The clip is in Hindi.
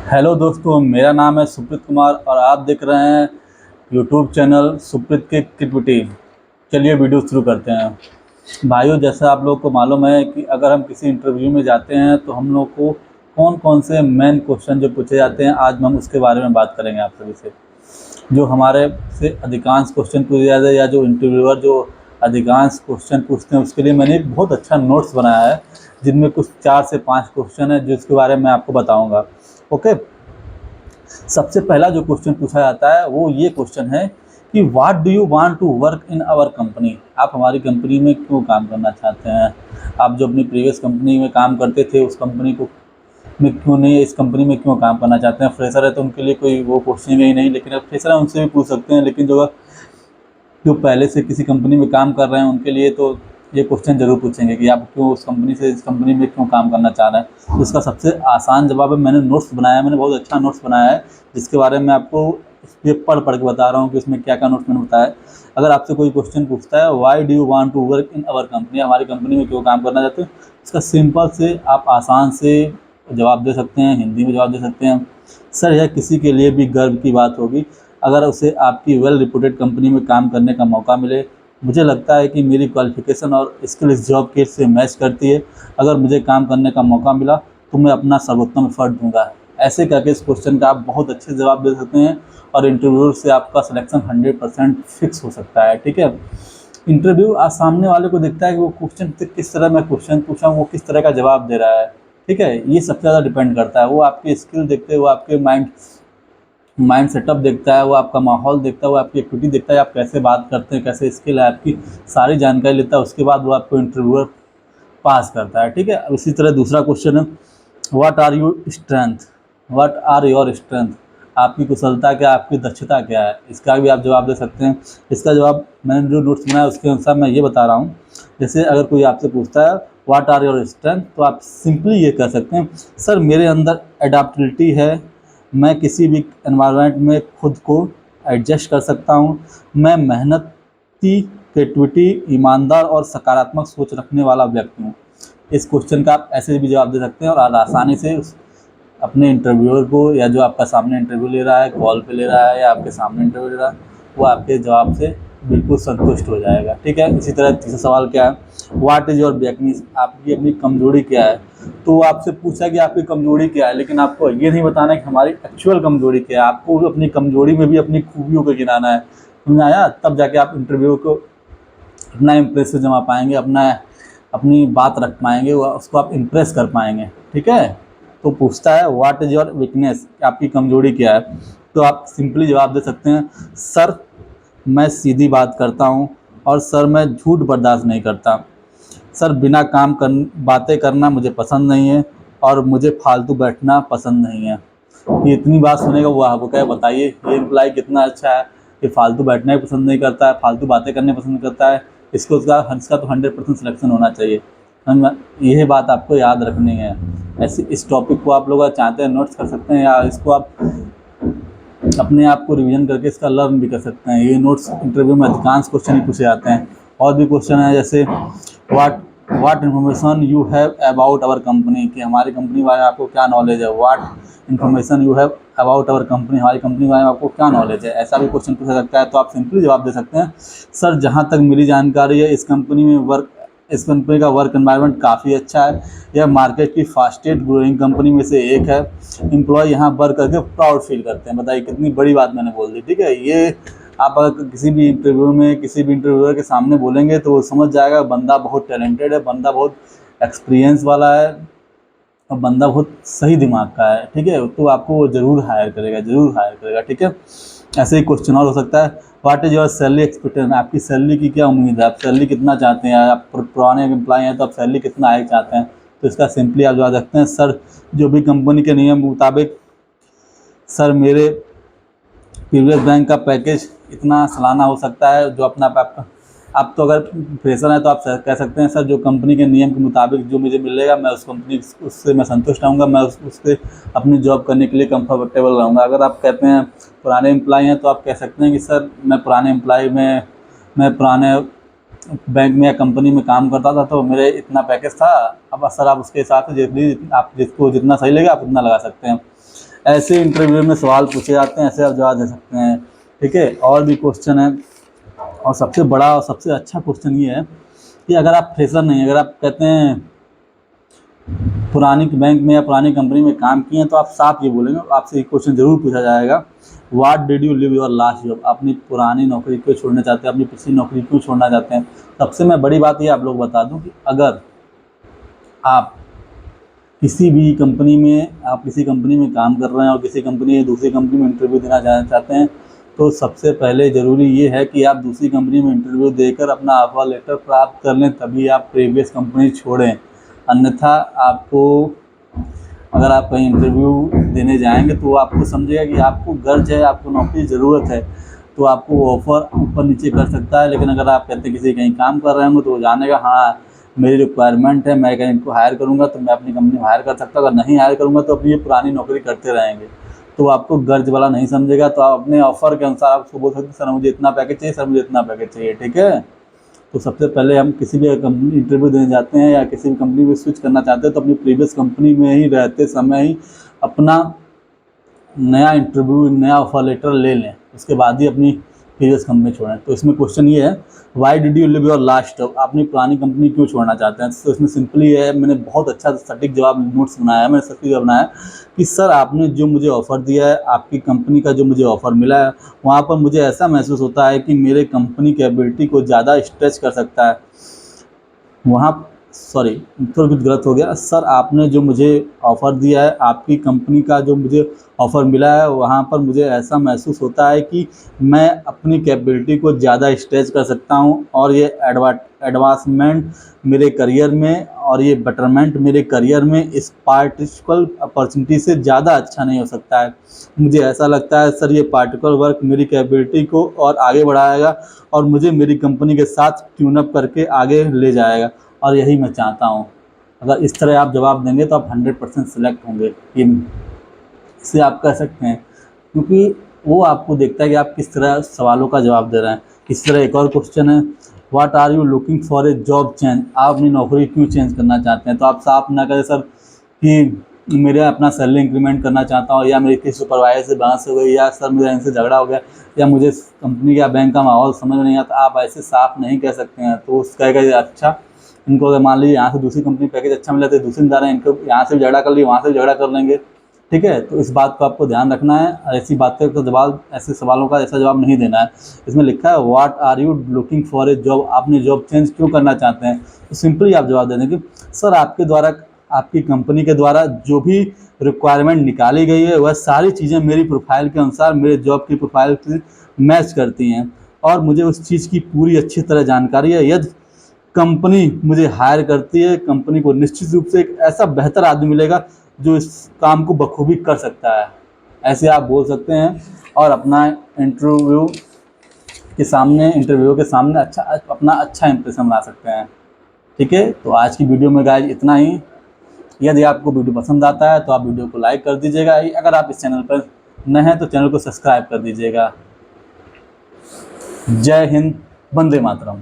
हेलो दोस्तों, मेरा नाम है सुप्रीत कुमार और आप देख रहे हैं यूट्यूब चैनल सुप्रीत की क्रिएटिविटी। चलिए वीडियो शुरू करते हैं। भाइयों, जैसा आप लोग को मालूम है कि अगर हम किसी इंटरव्यू में जाते हैं तो हम लोग को कौन कौन से मेन क्वेश्चन जो पूछे जाते हैं, आज हम उसके बारे में बात करेंगे आप सभी से। जो हमारे से अधिकांश क्वेश्चन पूछे जाते हैं या जो इंटरव्यूअर जो अधिकांश क्वेश्चन पूछते हैं, उसके लिए मैंने एक बहुत अच्छा नोट्स बनाया है, जिनमें कुछ 4 से 5 क्वेश्चन है जिसके बारे में मैं आपको बताऊंगा। ओके। सबसे पहला जो क्वेश्चन पूछा जाता है वो ये क्वेश्चन है कि what do you want to work in our company. आप हमारी कंपनी में क्यों काम करना चाहते हैं? आप जो अपनी प्रीवियस कंपनी में काम करते थे उस कंपनी को में क्यों नहीं, इस कंपनी में क्यों काम करना चाहते हैं? फ्रेशर है तो उनके लिए कोई वो पूछेंगे ही नहीं, लेकिन अब फ्रेशर है उनसे भी पूछ सकते हैं, लेकिन जो पहले से किसी कंपनी में काम कर रहे हैं उनके लिए तो ये क्वेश्चन ज़रूर पूछेंगे कि आप क्यों उस कंपनी से इस कंपनी में क्यों काम करना चाह रहे हैं। तो इसका सबसे आसान जवाब है, मैंने नोट्स बनाया है, मैंने बहुत अच्छा नोट्स बनाया है जिसके बारे में आपको इस पे पढ़ के बता रहा हूँ कि इसमें क्या क्या नोट्स मैंने बताया है। अगर आपसे कोई क्वेश्चन पूछता है why do you want to work in our company, हमारी कंपनी में क्यों काम करना चाहते हो, इसका सिंपल से आप आसान से जवाब दे सकते हैं, हिंदी में जवाब दे सकते हैं। सर, यह किसी के लिए भी गर्व की बात होगी अगर उसे आपकी वेल रिप्यूटेड कंपनी में काम करने का मौका मिले। मुझे लगता है कि मेरी क्वालिफ़िकेशन और स्किल इस जॉब के से मैच करती है। अगर मुझे काम करने का मौका मिला तो मैं अपना सर्वोत्तम एफर्ट दूंगा। ऐसे करके इस क्वेश्चन का आप बहुत अच्छे जवाब दे सकते हैं और इंटरव्यूअर से आपका सिलेक्शन 100% फिक्स हो सकता है। ठीक है। इंटरव्यू आज सामने वाले को देखता है कि वो क्वेश्चन किस तरह मैं क्वेश्चन पूछा हूँ, वो किस तरह का जवाब दे रहा है। ठीक है, ये सबसे ज़्यादा डिपेंड करता है। वो आपकी स्किल देखते हैं, वो आपके माइंड माइंड सेटअप देखता है, वो आपका माहौल देखता है, वो आपकी एक्टिविटी देखता है, आप कैसे बात करते हैं, कैसे स्किल है आपकी, सारी जानकारी लेता है। उसके बाद वो आपको इंटरव्यूअर पास करता है। ठीक है। अब इसी तरह दूसरा क्वेश्चन है, what are you strength, what are your strength, आपकी कुशलता क्या, आपकी दक्षता क्या है, इसका भी आप जवाब दे सकते हैं। इसका जवाब मैंने जो नोट्स बनाया उसके अनुसार मैं ये बता रहा हूँ। जैसे अगर कोई आपसे पूछता है व्हाट आर योर स्ट्रेंथ, तो आप सिंपली ये कह सकते हैं, सर मेरे अंदर एडाप्टिबिलिटी है, मैं किसी भी एनवायरनमेंट में खुद को एडजस्ट कर सकता हूँ, मैं मेहनती, क्रिएटिविटी, ईमानदार और सकारात्मक सोच रखने वाला व्यक्ति हूँ। इस क्वेश्चन का आप ऐसे भी जवाब दे सकते हैं और आसानी से अपने इंटरव्यूअर को, या जो आपका सामने इंटरव्यू ले रहा है, कॉल पे ले रहा है या आपके सामने इंटरव्यू ले रहा है, वो आपके जवाब से बिल्कुल संतुष्ट हो जाएगा। ठीक है। इसी तरह तीसरा सवाल क्या है, व्हाट इज़ योर वीकनेस, आपकी अपनी कमजोरी क्या है। तो वो आपसे पूछा कि आपकी कमजोरी क्या है, लेकिन आपको ये नहीं बताना कि हमारी एक्चुअल कमजोरी क्या है, आपको अपनी कमजोरी में भी अपनी खूबियों को गिनाना है। समझ आया? तब जाके आप इंटरव्यू को अपना इम्प्रेसिव जमा पाएंगे, अपनी बात रख पाएंगे, उसको आप इम्प्रेस कर पाएंगे। ठीक है। तो पूछता है व्हाट इज़ योर वीकनेस, आपकी कमजोरी क्या है, तो आप सिंपली जवाब दे सकते हैं, सर मैं सीधी बात करता हूँ और सर मैं झूठ बर्दाश्त नहीं करता, सर बिना बातें करना मुझे पसंद नहीं है और मुझे फालतू बैठना पसंद नहीं है। ये इतनी बात सुनेगा वो आपको क्या बताइए, ये एम्प्लॉय कितना अच्छा है, ये फालतू बैठना ही पसंद नहीं करता है, फालतू बातें करने पसंद करता है, इसका तो 100% सिलेक्शन होना चाहिए। यही बात आपको याद रखनी है। ऐसे इस टॉपिक को आप लोग चाहते हैं नोट्स कर सकते हैं, या इसको आप अपने आप को रिवीजन करके इसका लर्न भी कर सकते हैं। ये नोट्स इंटरव्यू में अधिकांश क्वेश्चन ही पूछे जाते हैं। और भी क्वेश्चन है जैसे what what information you have about our company, कि हमारी कंपनी के बारे में आपको क्या नॉलेज है। What information you have about our company, हमारी कंपनी के बारे में आपको क्या नॉलेज है। ऐसा भी क्वेश्चन पूछा सकता है। तो आप सिंपली जवाब दे सकते हैं, सर जहाँ तक मेरी जानकारी है इस कंपनी का वर्क एनवायरनमेंट काफ़ी अच्छा है, यह मार्केट की फास्टेस्ट ग्रोइंग कंपनी में से एक है, एम्प्लॉय यहाँ वर्क करके प्राउड फील करते हैं। बताइए कितनी बड़ी बात मैंने बोल दी। ठीक है। ये आप अगर किसी भी इंटरव्यू में किसी भी इंटरव्यूअर के सामने बोलेंगे तो वो समझ जाएगा बंदा बहुत टैलेंटेड है, बंदा बहुत एक्सपीरियंस वाला है और बंदा बहुत सही दिमाग का है। ठीक है। तो आपको वो ज़रूर हायर करेगा, ज़रूर हायर करेगा। ठीक है। ऐसे ही क्वेश्चन और हो सकता है, what is your salary expectation, आपकी सैलरी की क्या उम्मीद है, आप सैलरी कितना चाहते हैं, आप पुराने एम्प्लॉय हैं तो आप सैलरी कितना हाई चाहते हैं। तो इसका सिंपली आप जवाब सकते हैं, सर जो भी कंपनी के नियम के मुताबिक, सर मेरे प्रीवियस बैंक का पैकेज इतना सालाना हो सकता है, जो अपना आप तो अगर फ्रेशर हैं तो आप कह सकते हैं, सर जो कंपनी के नियम के मुताबिक जो मुझे मिलेगा मैं उस कंपनी उससे मैं संतुष्ट रहूँगा, मैं उससे अपनी जॉब करने के लिए कंफर्टेबल रहूँगा। अगर आप कहते हैं पुराने एम्प्लॉय हैं तो आप कह सकते हैं कि सर मैं पुराने बैंक में या कंपनी में काम करता था तो मेरे इतना पैकेज था। अब सर आप उसके हिसाब से आप जिसको जितना सही लगे आप उतना लगा सकते हैं। ऐसे इंटरव्यू में सवाल पूछे जाते हैं, ऐसे आप जवाब दे सकते हैं। ठीक है, और भी क्वेश्चन है, और सबसे बड़ा और सबसे अच्छा क्वेश्चन ये है कि अगर आप फ्रेशर नहीं, अगर आप कहते हैं पुरानी बैंक में या पुरानी कंपनी में काम किए हैं, तो आप साफ ये बोलेंगे, आपसे एक क्वेश्चन जरूर पूछा जाएगा, what did you live your last job. अपनी पुरानी नौकरी क्यों छोड़ना चाहते हैं, अपनी पिछली नौकरी क्यों छोड़ना चाहते हैं। सबसे मैं बड़ी बात ये आप लोग बता दूं कि अगर आप किसी कंपनी में काम कर रहे हैं और किसी कंपनी या दूसरी कंपनी में इंटरव्यू देना चाहते हैं, तो सबसे पहले ज़रूरी ये है कि आप दूसरी कंपनी में इंटरव्यू देकर अपना ऑफर लेटर प्राप्त कर लें, तभी आप प्रीवियस कंपनी छोड़ें। अन्यथा आपको, अगर आप कहीं इंटरव्यू देने जाएंगे तो वो आपको समझेगा कि आपको गर्ज है, आपको नौकरी की ज़रूरत है, तो आपको ऑफ़र ऊपर नीचे कर सकता है। लेकिन अगर आप कहते हैं किसी कहीं काम कर रहे होंगे तो वो जानेगा हाँ मेरी रिक्वायरमेंट है, मैं कहीं इनको हायर करूँगा तो मैं अपनी कंपनी में हायर कर सकता हूँ, अगर नहीं हायर करूँगा तो अपनी ये पुरानी नौकरी करते रहेंगे, तो आपको गर्ज वाला नहीं समझेगा। तो आप अपने ऑफ़र के अनुसार आप उसको बोल सकते हैं सर मुझे इतना पैकेज चाहिए, सर मुझे इतना पैकेज चाहिए। ठीक है, तो सबसे पहले हम किसी भी कंपनी इंटरव्यू देने जाते हैं या किसी भी कंपनी में स्विच करना चाहते हैं, तो अपनी प्रीवियस कंपनी में ही रहते समय ही अपना नया इंटरव्यू, नया ऑफर लेटर ले लें, उसके बाद ही अपनी प्रीवियस कंपनी छोड़ें। तो इसमें क्वेश्चन ये है, why did you live your last job, अपनी पुरानी कंपनी क्यों छोड़ना चाहते हैं। तो इसमें सिंपली है, मैंने बहुत अच्छा सटीक जवाब नोट्स बनाया है, मैंने सटीक जवाब बनाया कि सर आपने जो मुझे ऑफ़र दिया है, आपकी कंपनी का जो मुझे ऑफ़र मिला है, वहाँ पर मुझे ऐसा महसूस होता है कि मेरे कंपनी की एबिलिटी को ज़्यादा स्ट्रेच कर सकता है। वहाँ सॉरी थोड़ा कुछ गलत हो गया, सर आपने जो मुझे ऑफ़र दिया है, आपकी कंपनी का जो मुझे ऑफ़र मिला है, वहाँ पर मुझे ऐसा महसूस होता है कि मैं अपनी कैपेबिलिटी को ज़्यादा स्ट्रेच कर सकता हूँ, और ये एडवांसमेंट मेरे करियर में और ये बेटरमेंट मेरे करियर में इस पार्टिकुलर अपॉर्चुनिटी से ज़्यादा अच्छा नहीं हो सकता है। मुझे ऐसा लगता है सर ये पार्टिकुलर वर्क मेरी कैपेबिलिटी को और आगे बढ़ाएगा और मुझे मेरी कंपनी के साथ ट्यून अप करके आगे ले जाएगा, और यही मैं चाहता हूँ। अगर इस तरह आप जवाब देंगे तो आप 100% सिलेक्ट होंगे, ये इसे आप कह सकते हैं, क्योंकि वो आपको देखता है कि आप किस तरह सवालों का जवाब दे रहे हैं। इस तरह एक और क्वेश्चन है, what are you looking for a job change, आप अपनी नौकरी क्यों चेंज करना चाहते हैं। तो आप साफ ना करें सर कि मेरे अपना सैलरी इंक्रीमेंट करना चाहता हूँ, या मेरे किसी सुपरवाइजर से बहस हो गई, या सर मेरा इनसे झगड़ा हो गया, या मुझे कंपनी या बैंक का माहौल समझ में नहीं आता। आप ऐसे साफ नहीं कह सकते हैं। तो उस कहेगा अच्छा, इनको अगर मान लीजिए यहाँ से दूसरी कंपनी पैकेज अच्छा मिला तो दूसरी जा रहे हैं, इनको यहाँ से भी झगड़ा कर लिए, वहाँ से भी झगड़ा कर लेंगे। ठीक है, तो इस बात को आपको ध्यान रखना है, और ऐसी बातों का जवाब, ऐसे सवालों का ऐसा जवाब नहीं देना है। इसमें लिखा है what are you looking for a job, आपने जॉब चेंज क्यों करना चाहते हैं। तो सिंपली आप जवाब दे दें कि सर आपके द्वारा, आपकी कंपनी के द्वारा जो भी रिक्वायरमेंट निकाली गई है वह सारी चीज़ें मेरी प्रोफाइल के अनुसार, मेरे जॉब की प्रोफाइल से मैच करती हैं, और मुझे उस चीज़ की पूरी अच्छी तरह जानकारी है। यदि कंपनी मुझे हायर करती है, कंपनी को निश्चित रूप से एक ऐसा बेहतर आदमी मिलेगा जो इस काम को बखूबी कर सकता है। ऐसे आप बोल सकते हैं, और अपना इंटरव्यू के सामने अपना अच्छा इंप्रेशन बना सकते हैं। ठीक है, तो आज की वीडियो में गाइस इतना ही। यदि आपको वीडियो पसंद आता है तो आप वीडियो को लाइक कर दीजिएगा, अगर आप इस चैनल पर नए हैं तो चैनल को सब्सक्राइब कर दीजिएगा। जय हिंद, वंदे मातरम।